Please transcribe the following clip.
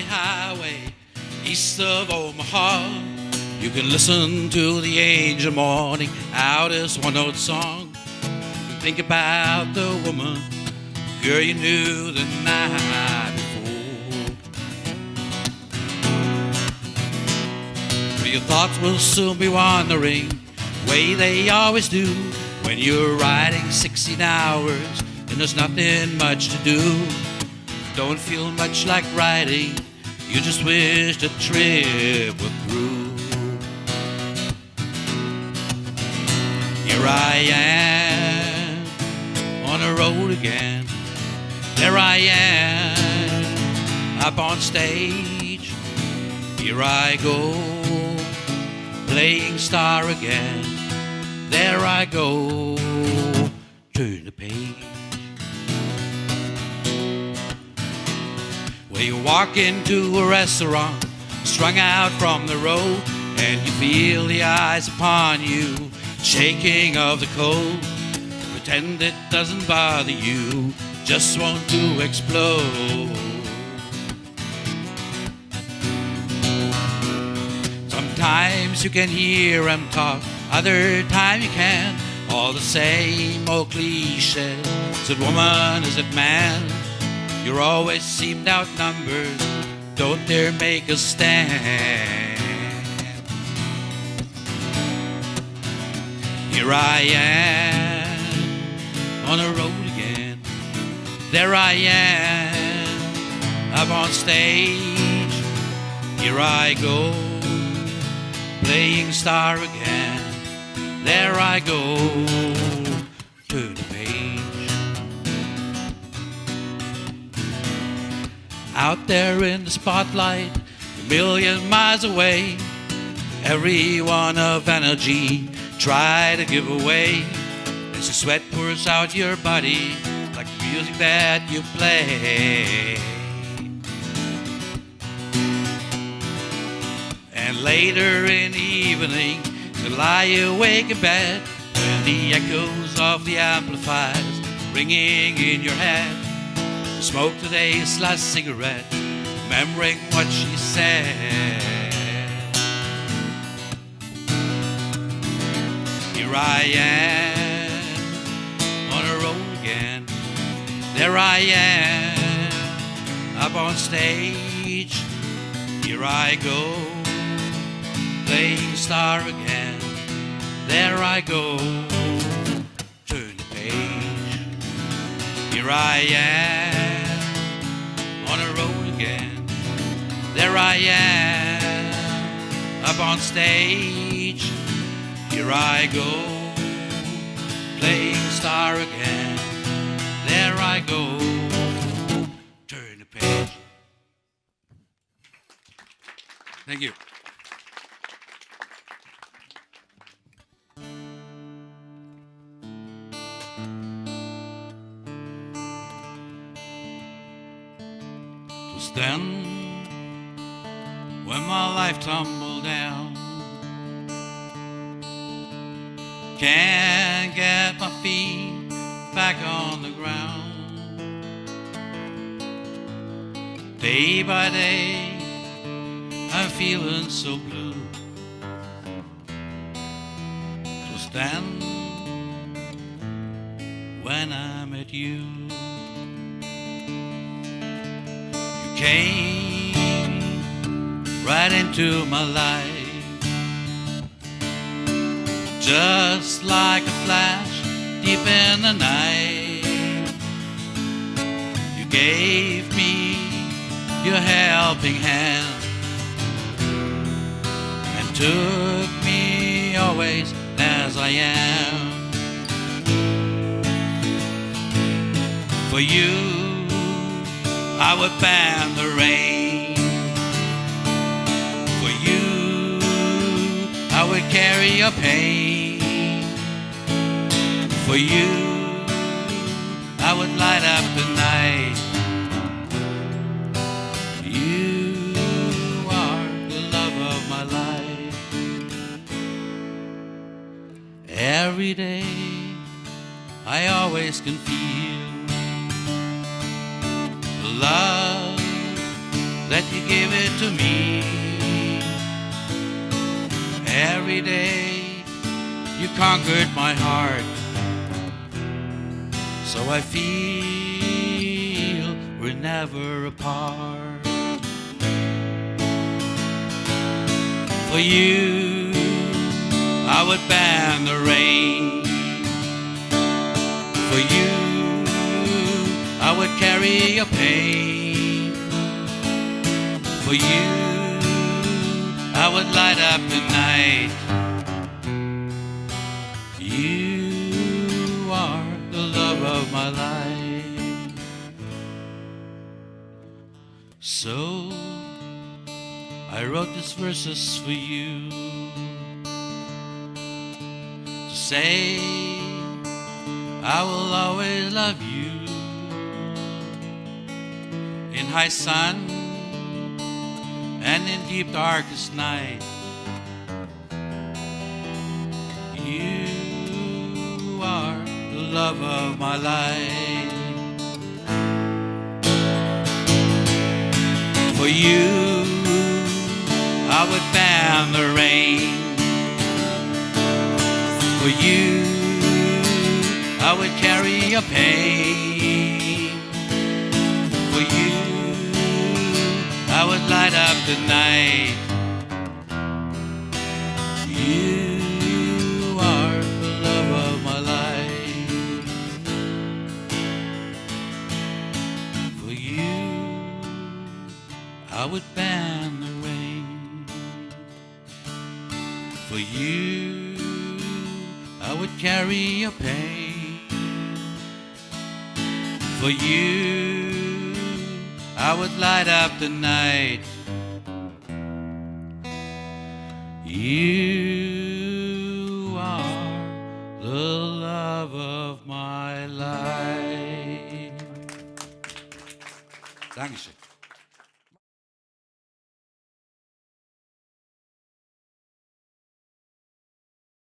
lonely highway east of Omaha. You can listen to the angel morning out as one old song. You can think about the woman, girl, you knew the night before. But your thoughts will soon be wandering the way they always do when you're riding 16 hours and there's nothing much to do. Don't feel much like riding, you just wish the trip were through. Here I am on the road again. There I am up on stage. Here I go, playing star again. There I go, turn the page. Well, you walk into a restaurant, strung out from the road, and you feel the eyes upon you, shaking of the cold. Pretend it doesn't bother you, just want to explode. Sometimes you can hear them talk, other time you can't. All the same old cliches. Is it woman, is it man? You're always seemed outnumbered, don't dare make a stand. Here I am on the road again. There I am up on stage. Here I go, playing star again. There I go, turn the page. Out there in the spotlight, a million miles away, everyone of energy try to give away. As the sweat pours out your body like the music that you play. And later in the evening, to lie awake in bed, when the echoes of the amplifiers ringing in your head, you smoke today's last cigarette, remembering what she said. Here I am on the road again. There I am up on stage. Here I go, playing star again. There I go, turn the page. Here I am on the road again. There I am up on stage. Here I go, playing star again. There I go, turn the page. Thank you. Just then, when my life tumbled down, can't get my feet back on the ground. Day by day, I'm feeling so blue. Just then, when I met you, you came right into my life. Just like a flash deep in the night, you gave me your helping hand and took me always as I am. For you, I would bend the rain. For you, I would carry your pain. For you, I would light up the night. You are the love of my life. Every day, I always can feel the love that you gave it to me. Every day you conquered my heart, so I feel we're never apart. For you, I would ban the rain. For you, I would carry your pain. For you, I would light up the night. You are the love of my life. So I wrote these verses for you, to say I will always love you. In high sun and in deep darkest night, you are the love of my life. For you, I would ban the rain. For you, I would carry your pain. For you, I would light up the night. You are the love of my life. For you, I would ban the rain. For you, I would carry your pain. For you, I would light up the night. You are the love of my life. Dankeschön.